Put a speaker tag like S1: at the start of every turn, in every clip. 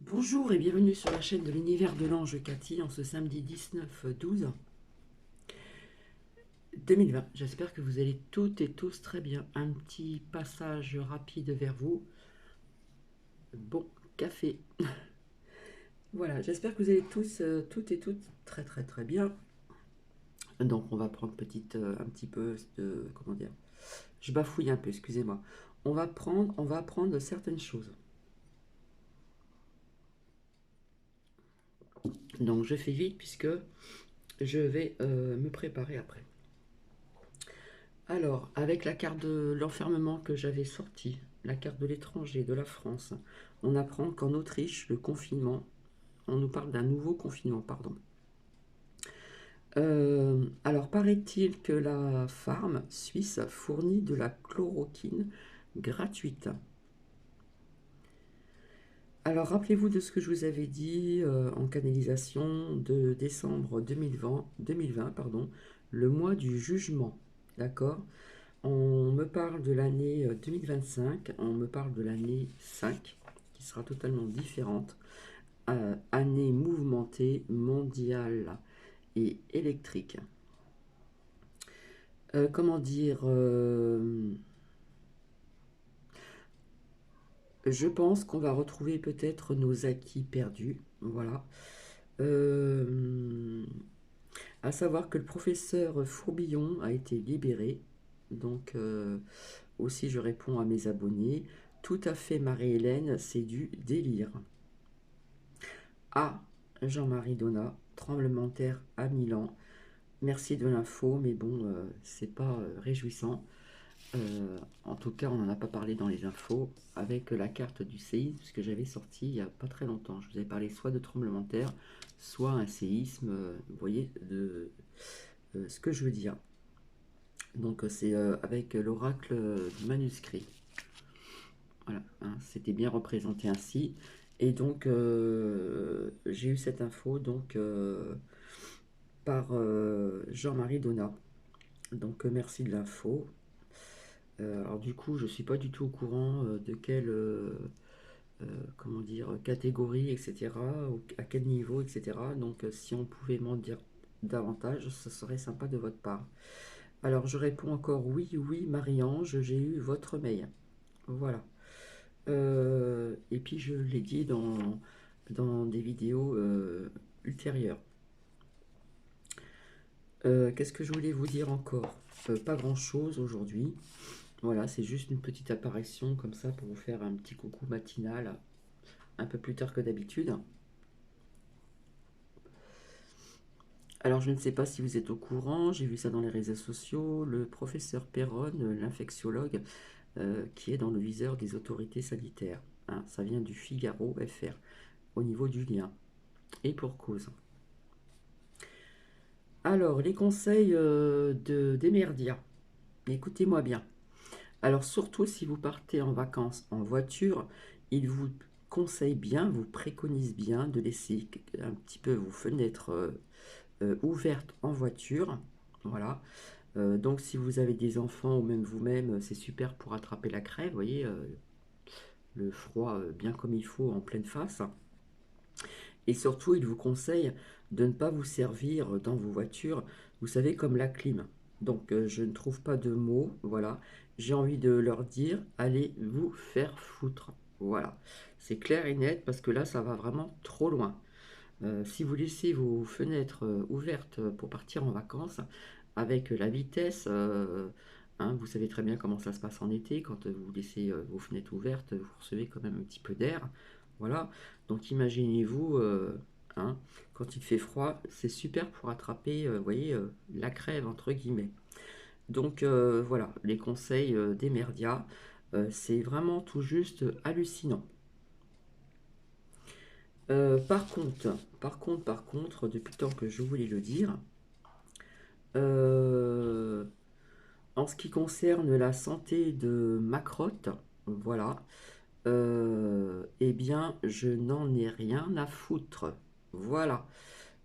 S1: Bonjour et bienvenue sur la chaîne de l'univers de l'ange Cathy en ce samedi 19/12/2020. J'espère que vous allez toutes et tous très bien. Un petit passage rapide vers vous. Bon café. Voilà, j'espère que vous allez tous, toutes et toutes très très très bien. Donc on va prendre un petit peu de... Comment dire? Je bafouille un peu, excusez-moi. On va apprendre certaines choses. Donc je fais vite puisque je vais me préparer après. Alors, avec la carte de l'enfermement que j'avais sortie, la carte de l'étranger, de la France, on apprend qu'en Autriche, le confinement, on nous parle d'un nouveau confinement, pardon. Alors, paraît-il que la farm suisse fournit de la chloroquine gratuite. Alors, rappelez-vous de ce que je vous avais dit en canalisation de décembre 2020, pardon, le mois du jugement, d'accord? On me parle de l'année 2025, on me parle de l'année 5, qui sera totalement différente. Année mouvementée, mondiale et électrique. Comment dire Je pense qu'on va retrouver peut-être nos acquis perdus. Voilà. À savoir que le professeur Fourbillon a été libéré. Donc, aussi, je réponds à mes abonnés. Tout à fait, Marie-Hélène, c'est du délire. Ah, Jean-Marie Donat, tremblement de terre à Milan. Merci de l'info, mais bon, c'est pas réjouissant. En tout cas, on n'en a pas parlé dans les infos avec la carte du séisme, que j'avais sorti il n'y a pas très longtemps. Je vous avais parlé soit de tremblement de terre, soit un séisme, vous voyez, de ce que je veux dire. Donc, c'est avec l'oracle du manuscrit. Voilà, hein, c'était bien représenté ainsi. Et donc, j'ai eu cette info donc, par Jean-Marie Donat. Donc, merci de l'info. Alors, du coup, je ne suis pas du tout au courant de quelle comment dire, catégorie, etc., à quel niveau, etc. Donc, si on pouvait m'en dire davantage, ce serait sympa de votre part. Alors, je réponds encore oui, oui, Marie-Ange, j'ai eu votre mail. Voilà. Et puis je l'ai dit dans des vidéos ultérieures. Qu'est-ce que je voulais vous dire encore? Pas grand-chose aujourd'hui. Voilà, c'est juste une petite apparition comme ça pour vous faire un petit coucou matinal un peu plus tard que d'habitude. Alors je ne sais pas si vous êtes au courant, j'ai vu ça dans les réseaux sociaux, le professeur Perron, l'infectiologue, qui est dans le viseur des autorités sanitaires. Hein, ça vient du Figaro FR, au niveau du lien. Et pour cause. Alors, les conseils d'Emerdia. Écoutez-moi bien. Alors, surtout si vous partez en vacances en voiture, il vous conseille bien, vous préconise bien de laisser un petit peu vos fenêtres ouvertes en voiture. Voilà. Donc, si vous avez des enfants ou même vous-même, c'est super pour attraper la crève, vous voyez, le froid bien comme il faut en pleine face. Et surtout, il vous conseille de ne pas vous servir dans vos voitures, vous savez, comme la clim. Donc, je ne trouve pas de mots, voilà. J'ai envie de leur dire, allez vous faire foutre. Voilà. C'est clair et net parce que là, ça va vraiment trop loin. Si vous laissez vos fenêtres ouvertes pour partir en vacances, avec la vitesse, hein, vous savez très bien comment ça se passe en été, quand vous laissez vos fenêtres ouvertes, vous recevez quand même un petit peu d'air. Voilà, donc imaginez-vous, hein, quand il fait froid, c'est super pour attraper, vous voyez, la crève, entre guillemets. Donc voilà, les conseils des merdias, c'est vraiment tout juste hallucinant. Par contre, depuis le temps que je voulais le dire, euh, en ce qui concerne la santé de ma crotte, voilà, eh bien, je n'en ai rien à foutre. Voilà.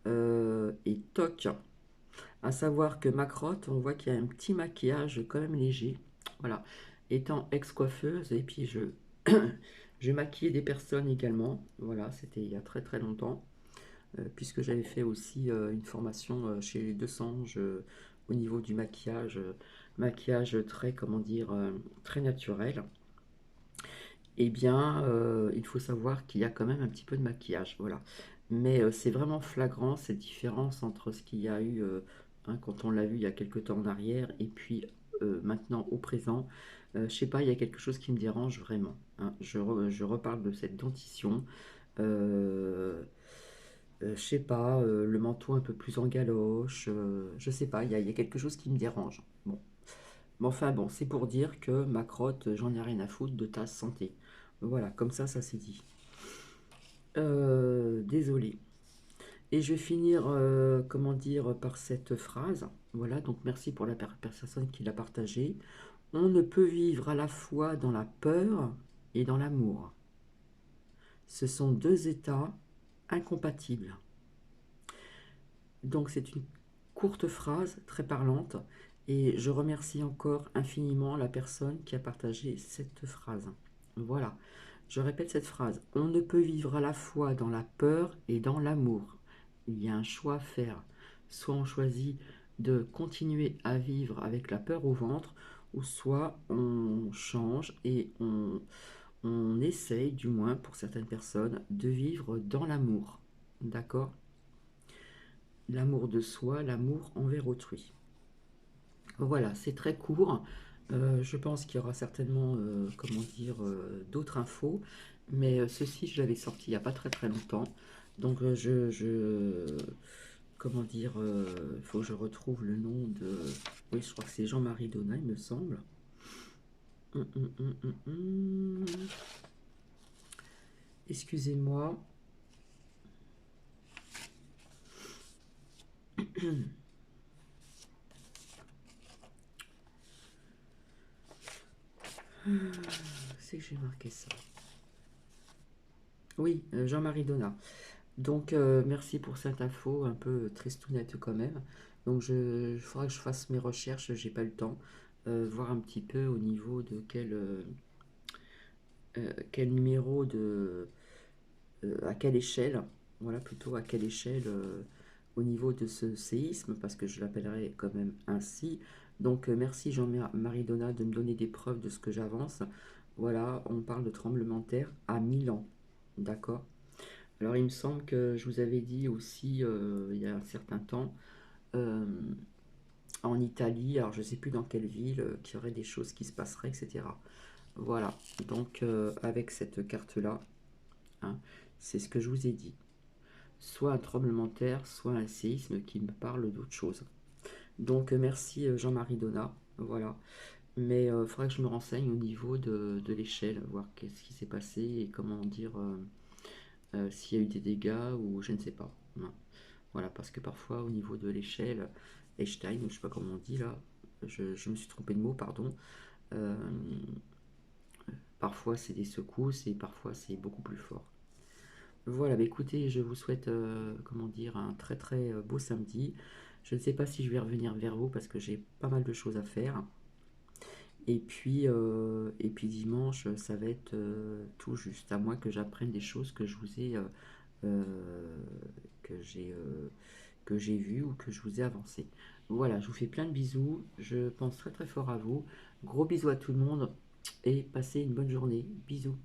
S1: Et toc. À savoir que ma crotte, on voit qu'il y a un petit maquillage quand même léger. Voilà. Étant ex-coiffeuse, et puis J'ai maquillé des personnes également, voilà, c'était il y a très très longtemps, puisque j'avais fait aussi une formation chez les Deux Sanges au niveau du maquillage, maquillage très, comment dire, très naturel. Eh bien, il faut savoir qu'il y a quand même un petit peu de maquillage, voilà. Mais c'est vraiment flagrant cette différence entre ce qu'il y a eu hein, quand on l'a vu il y a quelque temps en arrière et puis maintenant au présent. Je sais pas, il y a quelque chose qui me dérange vraiment, hein. Je reparle de cette dentition. Euh, je sais pas, le manteau un peu plus en galoche. Je sais pas, il y a quelque chose qui me dérange. Bon. Mais enfin bon, c'est pour dire que ma crotte, j'en ai rien à foutre de ta santé. Voilà, comme ça c'est dit. Désolé. Et je vais finir, comment dire, par cette phrase. Voilà, donc merci pour la personne qui l'a partagée. On ne peut vivre à la fois dans la peur et dans l'amour. Ce sont deux états incompatibles. Donc c'est une courte phrase très parlante et je remercie encore infiniment la personne qui a partagé cette phrase. Voilà, je répète cette phrase. On ne peut vivre à la fois dans la peur et dans l'amour. Il y a un choix à faire. Soit on choisit de continuer à vivre avec la peur au ventre, ou soit on change et on essaye, du moins pour certaines personnes, de vivre dans l'amour. D'accord? L'amour de soi, l'amour envers autrui. Voilà, c'est très court. Je pense qu'il y aura certainement, comment dire, d'autres infos, mais ceci, je l'avais sorti il n'y a pas très très longtemps. Donc, comment dire, il faut que je retrouve le nom de. Oui, je crois que c'est Jean-Marie Donat, il me semble. Hum, hum, hum, hum, hum. Excusez-moi. C'est que j'ai marqué ça. Oui, Jean-Marie Donat. Donc, merci pour cette info, un peu tristounette quand même. Donc, il faudra que je fasse mes recherches, j'ai pas le temps. Voir un petit peu au niveau de quel numéro de. À quelle échelle, voilà, plutôt à quelle échelle au niveau de ce séisme, parce que je l'appellerai quand même ainsi. Donc, merci Jean-Marie Donat de me donner des preuves de ce que j'avance. Voilà, on parle de tremblement de terre à 1000 ans. D'accord? Alors il me semble que je vous avais dit aussi il y a un certain temps euh, en Italie, alors je ne sais plus dans quelle ville, qu'il y aurait des choses qui se passeraient, etc. Voilà, donc avec cette carte-là, hein, c'est ce que je vous ai dit. Soit un tremblement de terre, soit un séisme qui me parle d'autre chose. Donc merci Jean-Marie Donat, voilà. Mais il faudrait que je me renseigne au niveau de l'échelle, voir qu'est-ce qui s'est passé et comment dire s'il y a eu des dégâts ou je ne sais pas. Non. Voilà, parce que parfois au niveau de l'échelle Einstein, ou je sais pas comment on dit là, je me suis trompé de mot, pardon. Euh, Parfois c'est des secousses et parfois c'est beaucoup plus fort. Voilà, bah écoutez, je vous souhaite, comment dire, un très très beau samedi. Je ne sais pas si je vais revenir vers vous parce que j'ai pas mal de choses à faire. Et puis dimanche, ça va être tout juste, à moins que j'apprenne des choses que je vous ai, euh, que j'ai, euh, que j'ai vues ou que je vous ai avancées. Voilà, je vous fais plein de bisous. Je pense très très fort à vous. Gros bisous à tout le monde et passez une bonne journée. Bisous.